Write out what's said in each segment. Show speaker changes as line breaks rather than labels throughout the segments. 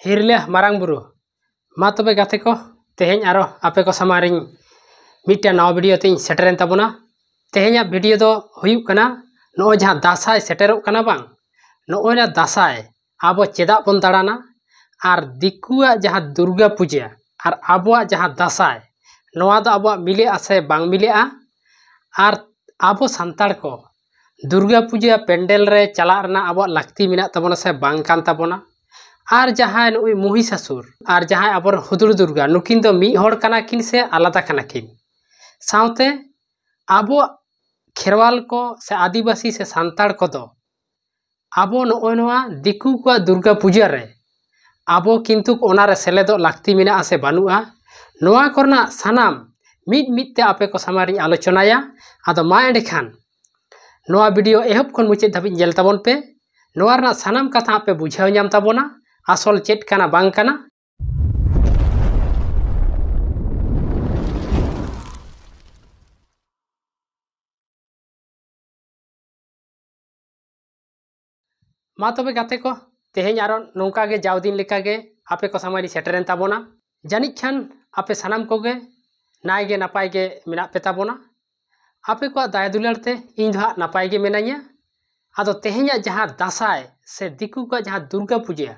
हिरले मारांग बुरु मा तबे गाते को तेहें आरो आपे को समारिंग मिट्टे नवा वीडियो तीन सेटरेन तबुना तेहें वीडियो दो हुयुक कना नो जहां दासाय सेटेरोक कना बांग नो ना दासाय आबो चेदा बन दाड़ाना आर दिकुआ जहां दुर्गा पूजा आर आबोआ जहां दासाय नोआ दो आबो मिले आसे बांग मिले आ आर आबो संताड़ को दुर्गा पूजा पेंडल रे चला रना आबो लाक्ति मिना तबोना से बांग कान तबोना आर जहां नुई महिषासुर आर जहां आबर हुदुर दुर्गा नुकिन दो मी होड़ कना किन से आलादा कना किन साउते आबो खेरवाल को से आदिवासी से संताड़ को दो आबो नोआ दिकु को दुर्गा पूजा रे आबो किंतु ओना रे सेलेदो लाक्ति मिना आसे बानुआ नोआ करना सानाम मिट मिट ते आपे को समारी आलोचनाया आदो मा एंडे खान नोआ वीडियो एहब खन मुचे धाबि जेल ताबन पे नोआ रना सानाम कथा आपे बुझाव नाम ताबोना आसल चेट काना बांग काना मा तबे गाते को तेहें आरो नौका गे जाव दिन लेका गे आपे को समारी सेटरेन ताबोना जानि खान आपे सानाम कोगे नाय गे नापाय गे मेना पे ताबोना आपे को दाया दुलारते इन दो नापाय गे मेनाया आदो तेहें जहां दासाय से दिकु को जहां दुर्गा पूजा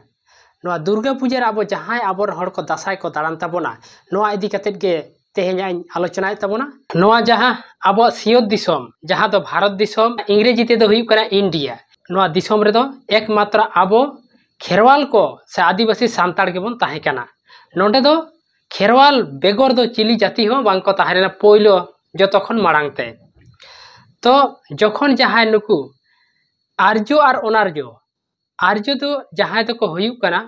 नोआ दुर्गा पूजा आबो जहां आबर हड़ को दासाय को दाड़ान ताबोना नोआ इदी कतेत गे तेहें आलोचनाय ताबोना नोआ जहां आबो सियोत दिसोम जहां दो भारत दिसोम इंग्रेजी ते दो हुयुक कना इंडिया नोआ दिसोम रे दो एकमात्र आबो खेरवाल को से आदिवासी सांताड़ के बन ताहे कना नोंडे दो खेरवाल बेगर दो चिली जाति हो बांग को ताहेना पोइलो जतखन मारांगते तो जखन जहां नुकु आर्यो और अनार्यो आर्यो तो जहां तो को हुयुक कना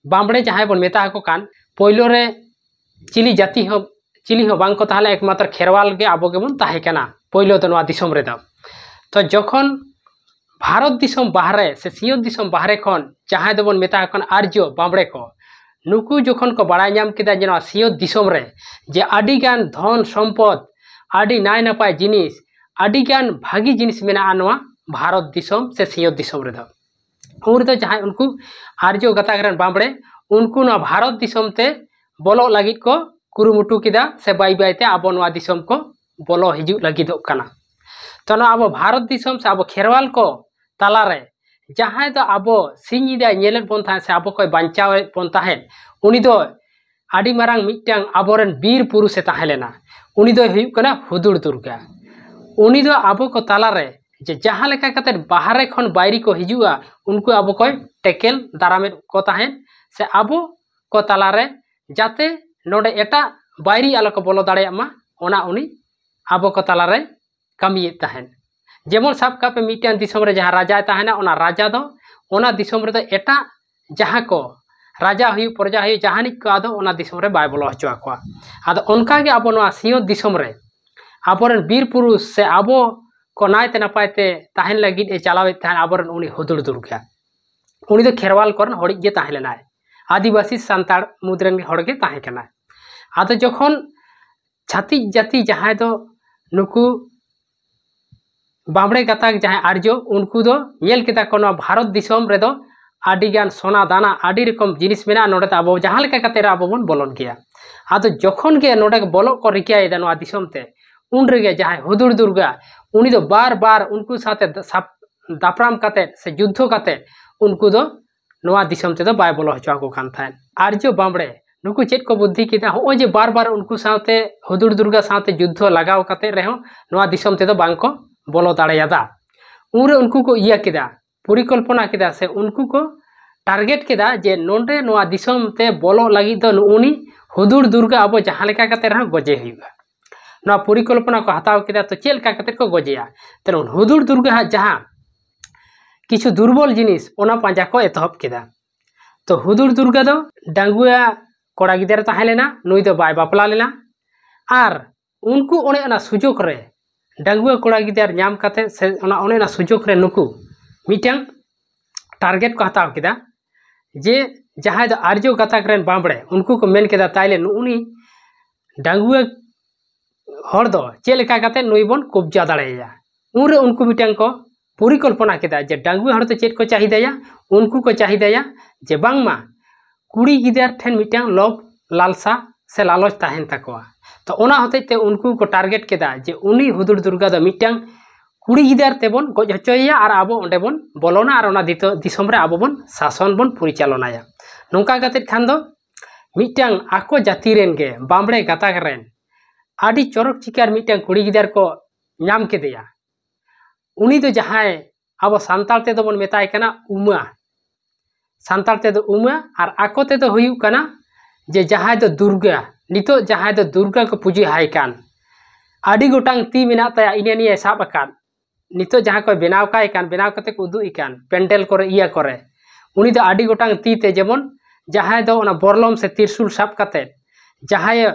बामड़े जहां बन मेता को कान पोइलो रे चिली जाति हो चिली हो बांग को ताहले एकमात्र खेरवाल गे आबो गे बन ताहे कना पोइलो तो नोआ दिसोम रे दो तो जखन भारत दिसोम बाहरे से सियोत दिसोम बाहरे खन जहां दो बन मेता कन आर्यो बामड़े को नुकु जखन को बड़ाय नाम किदा जे नोआ सियोत दिसोम रे जे आडी गान धन सम्पद आडी नाय नापाय जिनिस आडी गान भागी जिनिस मेना नोआ भारत दिसोम से सियोत दिसोम रे दो उन तो जहां उनको आर्यो गतागरन बामड़े उनको नोआ भारत दिसोम ते बोलो लागित को कुरुमुटु किदा से बाई बाईते आबो नोआ दिसोम को बोलो हिजु लागिदो कना तो नोआ आबो भारत दिसोम से आबो खेरवाल को तालारे जहां तो आबो सिंगिदा नेलेट बन थाहे से आबो कोई बांचाव बन थाहे उनी दो आडी मारांग मिटटांग आबोरन बीर पुरुष से ताहेलेना उनी दो हुयुक कना हुदुर दुर्गा उनी दो आबो को तालारे जे जहां लेका कते बाहरे खन बायरी को हिजुआ उनको आबो कोई टेकेल दारामे को ताहेन से आबो को तालारे जाते नोडे एटा बायरी आलो को बोलो दाड़े मा ओना उनी आबो को तालारे कामिये ताहेन जेमन साब कापे मिटान दिसोम रे जहां राजा ताहेना ओना राजा दो ओना दिसोम रे दो एटा जहां को राजा हुयु प्रजा हुयु जहानिक को आदो ओना दिसोम रे बाय बोलो हचवा को आदो उनका गे आबो नोआ सियोत दिसोम रे आबोरन बीर पुरुष से आबो को नायते नापायते ताहेन लगिद ए चलावे ताहेन आबोरन उनी हुदुर दुर्गा उनी दो खेरवाल करन हड़ी गे ताहेलेनाय आदिवासी सांताड़ मुद्रन हड़ गे ताहे कना आदो जखन छाती जाति जहां दो नुकु बामड़े गाताक जहां आर्यो उनको दो नेल केता को भारत दिसोम रे दो आडी गान सोना दाना आडी रकम जिनिस मेना नोडे आबो जहां लेका कते आबो बन बोलन गया आदो जखन गे नोडे बोलो को रिकाय दा नोआ दिसोम ते उन रेगे जहां हुदुर दुर्गा उनी दो बार बार उनको साथे दापराम काते से युद्ध काते उनको दो नोआ दिसोम ते दो बाय बोलो हचवा को कान थान आर्यो बामड़े नुकु चेत को बुद्धि किदा हो जे बार बार उनको साथे हुदुर दुर्गा साथे युद्ध लगाव काते रहो नोआ दिसोम ते दो बांग को बोलो दाड़ेयादा उनरे उनको को इया किदा परिकल्पना किदा से उनको को टारगेट किदा जे नोंडे नोआ दिसोम ते बोलो लगी दो उनी हुदुर दुर्गा आबो जहां लेका काते रह गजे हुआ नोआ परिकल्पना को हताव किदा तो चेल का काते को गजेया तो हुदुर दुर्गा जहां किछु दुर्बल जिनिस ओना पांजा को एतहब किदा तो हुदुर दुर्गा दो डांगुआ कोड़ा गिदर ताहेलेना नुई दो बाय बापला लेना आर उनको ओने ना सुजोग रे डांगुआ कोड़ा गिदर नाम काते से ओना ओने ना सुजोग रे नुकु मिटांग टारगेट को हताव किदा जे जहां दो आर्यो गाताक रेन बामड़े उनको को मेन केदा ताइले उनी डांगुआ हड़ दो चेलेका काते नुई बन कब्जा दाड़ेया उनरे उनको मिटांग को परिकल्पना किदा जे डांगुआ हड़ तो चेत को चाहिदाया उनको को चाहिदाया जे बांगमा कुड़ी गिदार ठेन मिटांग लोभ लालसा से लालच ताहेन तकोआ तो ओना होतेते उनको को टारगेट केदा जे उनी हुदुर दुर्गा द मिटांग कुड़ी गिदार तेबन गज हचोया और आबो ओंडे बन बोलोना और ओना दिसोम रे आबो बन शासन बन परिचालनाया नोंका गते खान दो मिटांग आको जाति रेन गे बामड़े गाताक रेन आदि चरक चिकार मिटांग कुड़ी गिदार को नाम केदेया उनी दो जहाय आबो सांताल ते दो बन मेताय कना उमा सांताल ते दो उमा और आको ते दो हुयु कना जे जहाय दो दुर्गा नितो जहाय दो दुर्गा को पूजी हाय कान आदि गोटांग ती मेना ताया इने निये साब आकान नितो जहां को बेनाव काय कान बेनाव कते को उदु इकान पेंडल करे इया करे उनी दो आदि गोटांग ती ते जेमन जहाय दो ओना बोरलम से त्रिशूल साब कते जहाय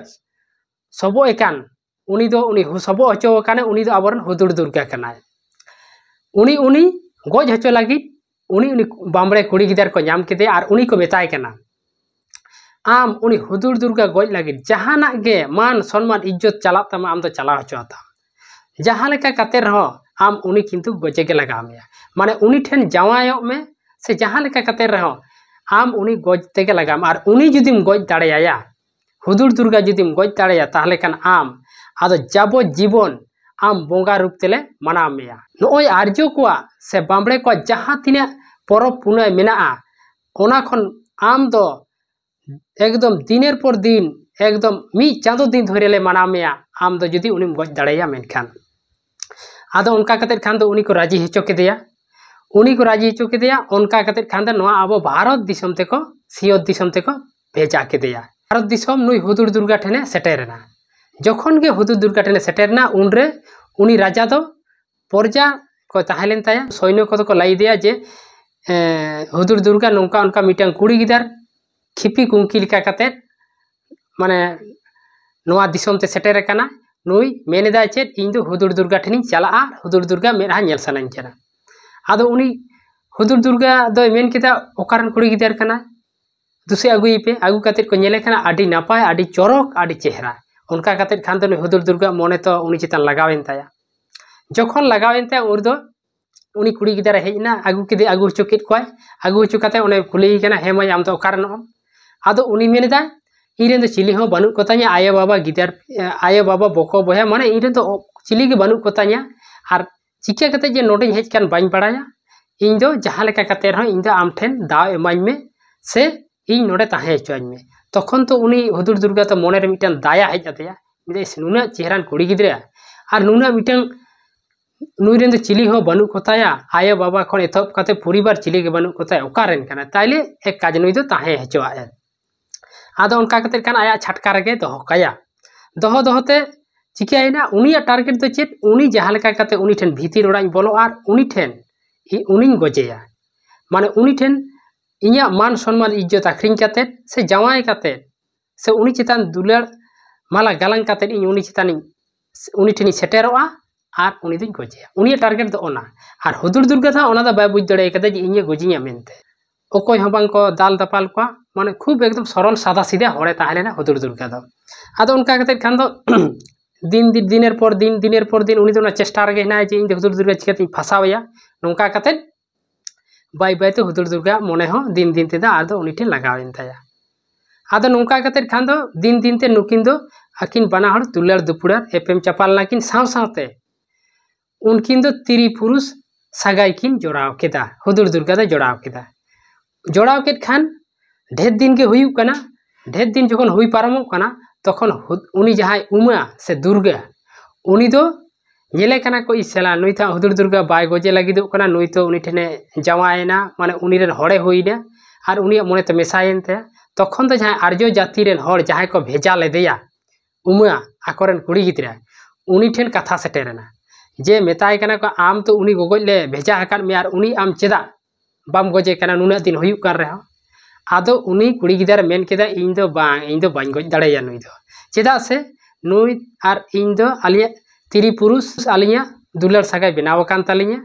सबो एकान उनी दो उनी सबो हचो काने उनी दो आबरन हुदुर दुर्गा कनाय उनी गज हचो लगी उनी बामड़े कुड़ी गिदार को नाम केदे और उनी को मेताय कना आम उनी हुदुर दुर्गा गज लगी जहाना गे मान सम्मान इज्जत चला तमा आम दो चला हचोता जहां लेका कते रहो आम उनी किंतु गजे के लगा में माने उनी ठेन जावायो में से जहां लेका कते रहो आम उनी गज तेगे लगा और उनी जुदिम गज दाड़ेया हुदुर दुर्गा जुदिम गज दाड़ेया ताहले कान आम आदो जाबो जीवन आम बोंगा रूप तेले मना मेया नोय आर्यो कोआ से बामड़े को जहां तिना परब पुनय मेना ओना खन आम दो एकदम दिनेर पर दिन एकदम मी चांदो दिन धरेले मना मेया आम दो जुदी उनी गज दाड़ेया मेनखान आदो उनका कते खान दो उनी को राजी हेचो केदेया उनी को राजी हेचो केदेया उनका कते खान दो नोआ आबो भारत दिसम तेको सियत दिसम तेको भेजा केदेया भारत दिसम नुई हुदुर दुर्गा ठेने सेटेरना जखन गे हुदुर दुर्गा ठेने सेटेरना उनरे उनी राजा दो प्रजा को ताहेलेन ताया सैन्य को तो लाई दिया जे हुदुर दुर्गा नोंका उनका मिटांग कुड़ी गिदार खिपी कुंकी लिका कते माने नोआ दिसम ते सेटेर कना नुई मेनेदा चेत इन दो हुदुर दुर्गा ठेनी चला हुदुर दुर्गा मेरा नेल सनाइन चना आदो उनी हुदुर दुर्गा दो मेन केदा ओकारन कुड़ी गिदार कना दुसे अगुई पे अगु कते को नेले कना आडी नापाय आडी चरक आडी चेहरा उनका कते खान दो हुदुर दुर्गा मोने तो उनी चितान लगावेन ताया जखन लगावेन ताया उर दो उनी कुड़ी गिदार हेजना अगु केदे अगु चुकित कोय अगु चुकाते ओने कुली कना हेमय आम तो ओकारन आदो उनी मेनेदा इरेन दो चिली हो बानु कोता냐 आया बाबा गिदार आया बाबा बको बया माने इरेन दो चिली के बानु कोता냐 और चिका कते जे नोडे हेज कान बाइन पड़ाया इन दो जहां लेका कते रहो इन दो आम ठेन दाव एमाኝ में से इन नोडे ताहे हेचोኝ में तखन तो उनी हुदुर दुर्गा तो मोने रे मिटन दाया हेज आतेया मिदे नुना चेहरान कुड़ी गिदरा और नुना मिटन नुइरेन दो चिली हो बानु कोताया आया बाबा खन एथब कते परिवार चिली के बानु कोताया ओकारेन काना ताइले एक काज नुइ दो ताहे हेचोआ आदो उनका कते कान आया छटका रगे दोहो काया दोहो दोहोते चिकायना उनिया टारगेट दो चेत उनी जहां लेका कते उनी ठेन भीतिर ओड़ाई बोलो और उनी ठेन उनी गजेया माने उनी ठेन इया मान सम्मान इज्जत आखरिंग कते से जावाय कते से उनी चितान दुलार माला गालांग कते इन उनी चितान उनी ठेनी सेटेरोआ और उनी दिन गजेया उनिया टारगेट दो ओना और हुदुर दुर्गा था ओना दा बाय बुझ दड़े कते जे इnye गजिया मेनते ओकोय हबांग को दाल दपाल को माने खूब एकदम सरल सादा सीधा होड़े ताहेलेना हुदुर दुर्गा दो आदो उनका कते खान दो दिनेर पर दिन उनी दो चेष्टा रगे ना जे इन हुदुर दुर्गा चिकाते फसावया नोंका कते बाय बाय तो हुदुर दुर्गा मोने हो दिन ते दा आदो उनी ठे लगावेन ताया आदो नोंका कते खान दो दिन ते नुकिन दो आकिन बना हड़ दुलार दुपुड़ार एपएम चपाल नाकिन साव सावते उनकिन दो तिरी पुरुष सगाई किन जोड़ाव केदा हुदुर दुर्गा दो जोड़ाव केदा जोड़ाव के खान ढेर दिन के हुई कना ढेर दिन जखन हुई पारमो कना तखन उनी जहां उमा से दुर्गा उनी दो नेले कना को इसेला नुई था हुदुर दुर्गा बाय गजे लगी दो कना नुई तो उनी ठेने जावायना माने उनी रेन हड़े हुईना और उनी मने तो मेसायन ते तखन तो जहां आर्यो जाति रेन हड़ जहां को भेजा लेदेया उमा आकोरेन कुड़ी गिदरा उनी ठेन कथा सेटेरना जे मेताय कना को आम तो उनी गोगज ले भेजा हकान मे और उनी आम चेदा बाम गजे कना नुना दिन हुई कर रहे आदो उनी कुड़ी गिदार मेन केदा इन दो बाñ गज दाड़ेया नुई दो चेदा से नुई और इन दो आलिया तिरी पुरुष आलिया दुलार सगाई बनाव कान तालिया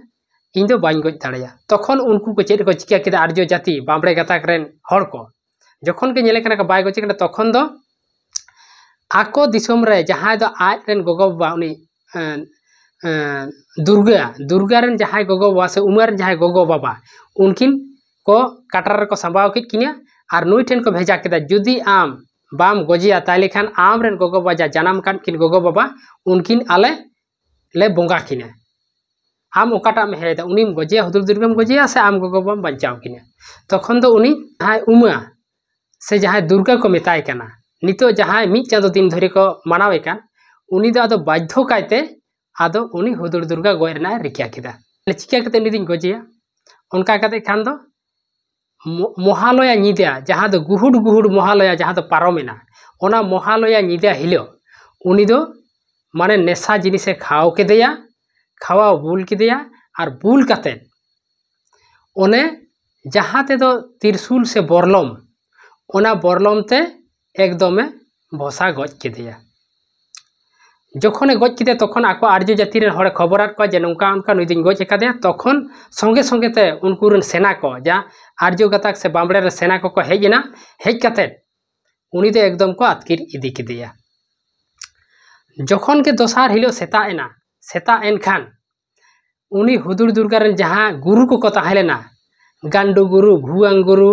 इन दो बाñ गज दाड़ेया तखन उनको को चेद को चिका केदा आर्यो जाति बामड़े गाताक रेन हड़ को जखन के नेले कना को बाय गजे कना तखन दो आको दिसोम रे जहां दो आज रेन गोगो बा उनी दुर्गा रेन जहां गोगो बा से उमर जहां गोगो बाबा उनकिन को काटार को संभाव कित किनिया और नुई ठेन को भेजा केदा जुदी आम बाम गजिया ताइले खान आम रेन गोगो बाबा जानाम कान किन गोगो बाबा उनकिन आले ले बोंगा किने आम ओकाटा में हेदा उनीम गजिया हुदुर दुर्गम गजिया से आम गोगो बाबा बंचाव किने तखन दो उनी हाय उमा से जहां दुर्गा को मेताय काना नितो जहां मी चांदो दिन धरे को मानावे कान उनी दो आदो बाध्य कायते आदो उनी हुदुर दुर्गा गोय रना रिकिया किदा चिका कते उनी दिन गजिया उनका कते खान दो महालया निदा जहां दो गुहुड़ गुहुड़ महालया जहां दो पारोमेना ओना महालया निदा हिलो उनी दो माने नेशा जिनिसे खाओ केदेया खावा बुल केदेया और बुल कते ओने जहां ते दो त्रिशूल से बरलम ओना बरलम ते एकदमे भसा गज केदेया जखने गज केदे तखन आको आर्य जाति रेन हर खबरात को जे नौका उनका नुई दिन गज एकादे तखन संगे संगे ते उनको रेन सेना को जा आर्य गताक से बामड़े रे सेना को हेजना हेज कते उनी दे एकदम को आतकिर इदी केदेया जखन के दोसार हिलो सेता एनखान उनी हुदुर दुर्गा रेन जहां गुरु को ताहेलेना गांडू गुरु भुआंग गुरु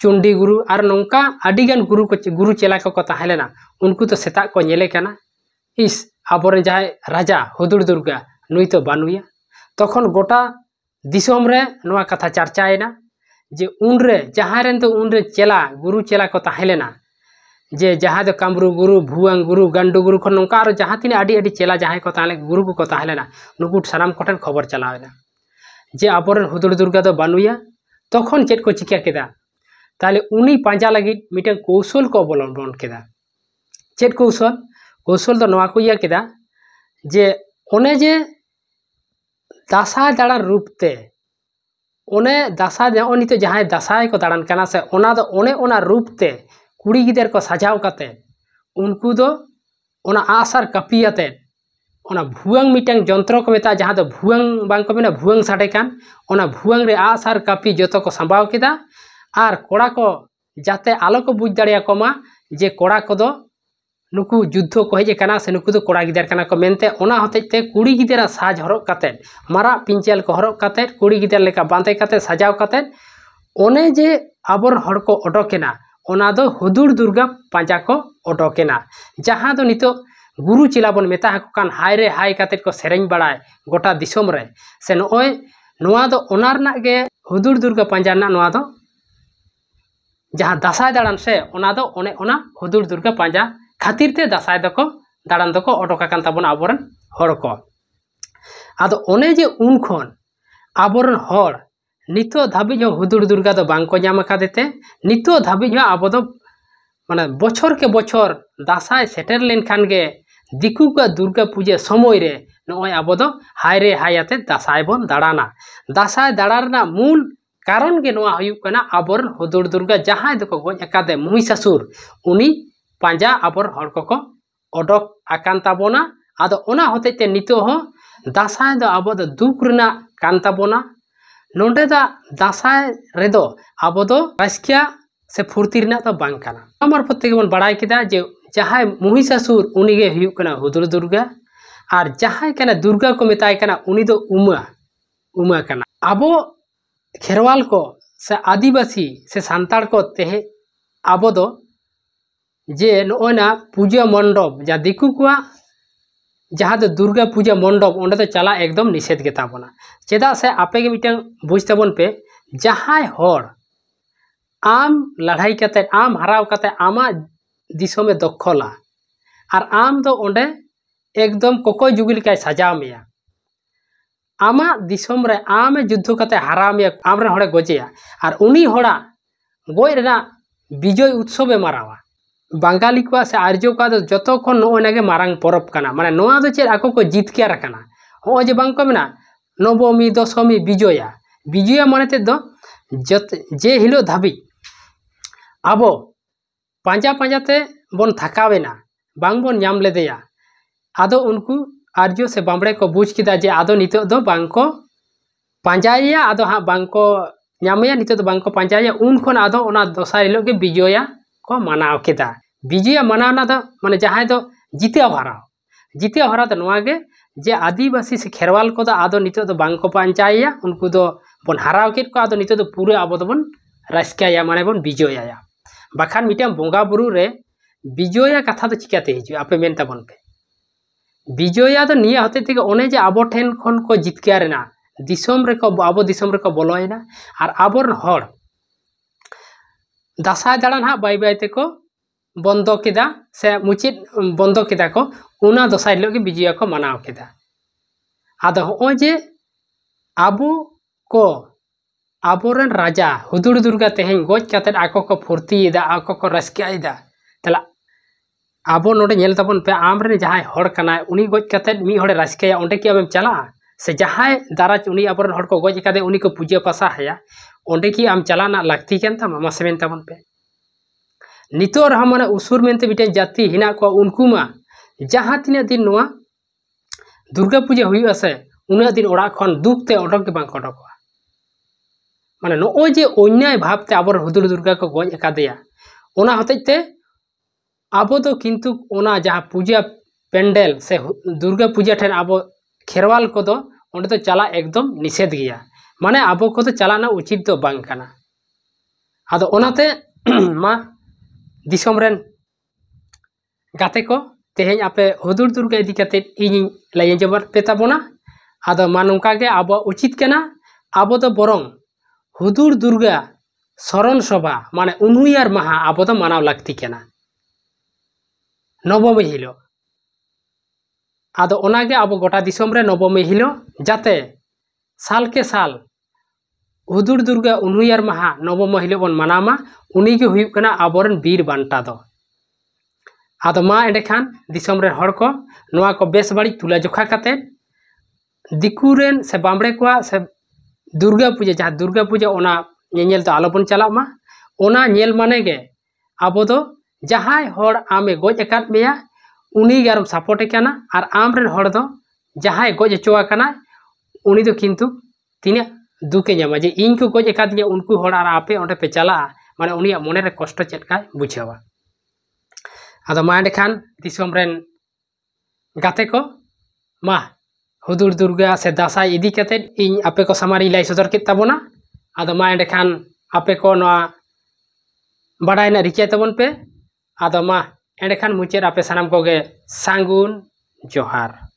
चुंडी गुरु और नौका आडिगान गुरु चेला को ताहेलेना उनको तो सेता को नेले काना इस आबोरेन जहां राजा हुदुर दुर्गा नुई तो बानुया तखन गोटा दिसोम रे नोआ कथा चर्चाएना जे उनरे जहां रेन तो उनरे चेला गुरु चेला को ताहेलेना जे जहां दो कामरू गुरु भुआंग गुरु गांडू गुरु खन नौका और जहां तीन आडी आडी चेला जहां को ताले गुरु को ताहेलेना नुकु सानाम कोठन खबर चलावेना जे आबोरेन हुदुर दुर्गा दो बानुया तखन चेत को चिका केदा ताले उनी पांजा लगी मिटन कौशल को अवलंबन केदा चेत कौशल तो नवा को इया केदा जे ओने जे दासाय दाड़ान रूपते ओने दासाय ओनी तो जहां दासाय को दाड़ान काना से ओना दो ओने ओना रूपते कुड़ी गिदर को सजाव काते उनको दो ओना आसार कापियाते ओना भुआंग मिटन जंत्र को मेता जहां दो भुआंग बांग को मेना भुआंग साडे कान ओना भुआंग रे आसार कापी जतो को संभाव केदा और कोड़ा को जाते आलो को बुझ दाड़िया कोमा जे कोड़ा को दो नुकु युद्ध को हेजे काना से नुकु दो कोड़ा गिदर काना को मेनते ओना होतेते कुड़ी गिदरा साज हरक काते मारा पिंचेल को हरक काते कुड़ी गिदर लेका बांते काते सजाव काते ओने जे आबर हड़ को ओडोकेना ओना दो हुदुर दुर्गा पांजा को ओडोकेना जहां दो नितो गुरु चिला बन मेता हको कान हाय रे हाय काते को सेरेंग बड़ाय गोटा दिसोम रे से नोय नोआ दो ओनार ना गे हुदुर दुर्गा पांजा ना नोआ दो जहां दासाय दाड़ान से ओना दो ओने ओना हुदुर दुर्गा पांजा खातिर ते दासाय दको दाड़ान दको ओडोका कान ताबन आबोरन हड़ को आदो ओने जे उन खन आबोरन हड़ नितो धाबी जो हुदुर दुर्गा दो बांग को जाम कादेते नितो धाबी जो आबो दो माने बछर के बछर दासाय सेटर लेन खान गे दिकु का दुर्गा पूजा समय रे नोय आबो दो हाय रे हायाते दासाय बन दाड़ाना दासाय दाड़ारना मूल कारण के नोआ हुयु कना आबोरन हुदुर दुर्गा जहां दको गज एकादे महिषासुर उनी पांजा आबर हड़ को ओडक आकान ताबोना आदो ओना होतेते नितो हो दासाय दो आबो दो दुख रना कान ताबोना नोंडे दा दासाय रेदो आबो दो रास्किया से फुर्ती रना तो बांग काना अमर पत्ते बन बड़ाय केदा जे जहां महिषासुर उनी गे हुयु कना हुदुर दुर्गा और जहां कना दुर्गा को मेताय कना उनी दो उमा कना आबो खेरवाल को से आदिवासी से सांताड़ को तेहे आबो दो जे नोना पूजा मंडप जा दिकु को जहां दो दुर्गा पूजा मंडप ओंडे तो चला एकदम निषेध गेता बना चेदा से आपे के मिटन बुझते बन पे जहां हड़ आम लड़ाई कते आम हराव कते आमा दिसो में दखला और आम दो ओंडे एकदम कोको जुगिल काय सजाव मेया आमा दिसोम रे आम युद्ध कते हराव मेया आम रे हड़े गजेया और उनी हड़ा गोय रेना विजय उत्सव मारावा बांगाली को से आर्य को जो खन नोगे मारांग परब काना माने नोआ दो चेद आको को जितकेर काना हो जे बांग को मेना नवमी दशमी विजया माने ते दो जे हिलो धाबी आबो पांजा पांजाते बन थकावेना बांग बन नाम लेदेया आदो उनको आर्य से बामड़े को बुझ किदा जे आदो नितो दो बांग को पांजाया आदो हाँ बांग को नामया नितो दो बांग को पांजाया उन खन आदो ओना दोसार हिलो के विजया को मनाव केदा विजया मनावना दो माने जहां दो जिते हरा तो नोआगे जे आदिवासी से खेरवाल को आदो नितो दो बांग को पांचाया उनको दो बन हराव केद को आदो नितो दो पूरे आबो दो बन रास्काया माने बन विजयाया। बाखान मिटन बोंगा बुरु रे विजया कथा तो चिकाते हिजु आपे मेन ताबन पे विजया तो निया होते थे ओने जे आबो ठेन खन को जितकारेना दिसोम रे को आबो दिसोम रे को बोलोयना और आबोर हड़ दासाय दाड़ान हा बाय बाय ते को बंदो केदा से मुचित बंदो केदा को उना दसाय हिलोग गे विजया को मनाव केदा आदो हो जे आबो को आबोरन राजा हुदुड़ दुर्गा तेहें गोज काते आको को फुर्तीदा आको को रस्कायदा तला आबो नोडे नेल ताबन पे आमरे जहाय हड़ कनाय उनी गोज काते मी हड़े रस्काया ओंडे कि आबेम चला से जहाय दाराज उनी आबोरन हड़ को गोज कादे उनी को पूजा पासा हया ओंडे कि आम चलाना लागती केन तामा मासेमेन ताबन पे नितोर हम माने उसुर मेनते बिटेन जाति हिना को उनको मा जहां तिना दिन नोआ दुर्गा पूजा हुई आसे उना दिन ओड़ा खन दुखते ओडक के बांग ओडक माने नो जे अन्याय भावते आबर हुदुड़ दुर्गा को गोज एकादेया ओना हतेते आबो तो किंतु ओना जहां पूजा पेंडल से दुर्गा पूजा ठेन आबो खेरवाल को दो ओंडे तो चला एकदम निषेध गया माने आबो को तो चलाना उचित तो बांग काना आदो ओनाते मा दिसोम रेन गाते को तेहें आपे हुदुड़ दुर्गा इदी काते इनी लय जबर पेताबोना आदो मा नोंका गे आबो उचित केना आबो तो बरंग हुदुड़ दुर्गा शरण सभा माने उनुयार महा आबो तो मानाव लागती केना नवमी हिलो आदो ओनागे आबो गोटा दिसोम रे नवमी हिलो जाते साल के साल हुदुड़ दुर्गा उनुयार महा नवमी हिलो बन मनामा उनी गे हुयुग कना आबोरन बीर बांटा दो आदो मा एंडे खान दिसोम रे हड़ को नोआ को बेस बाड़ी तुला जोखा काते दिकुरेन से बामड़े को से दुर्गा पूजा जहाँ दुर्गा पूजा ओना नेल तो आलोबन चला मा ओना नेल माने गे आबो दो जहाय हड़ आमे गोज एकात मेया उनी गारम सपोर्ट केना और आम रेन हड़ दो जहाय गोज चोआ कना उनी दो किंतु तिने दुके ᱧᱟᱢᱟ जे इन को गोज एकात दिया उनको हड़ और आपे ओंडे पे चला माने उनी मने रे कष्ट चेटका बुझावा आदो मा एंडे खान दिसोम रेन गाते को मा हुदुड़ दुर्गा से दासाय इदी काते इन आपे को सामारी लाई सदर के ताबोना आदो मा एंडे खान आपे को नोआ बड़ायना रिचाय ताबोन पे आदो मा एंडे खान मुचेर आपे सानाम को गे सांगुन जोहार।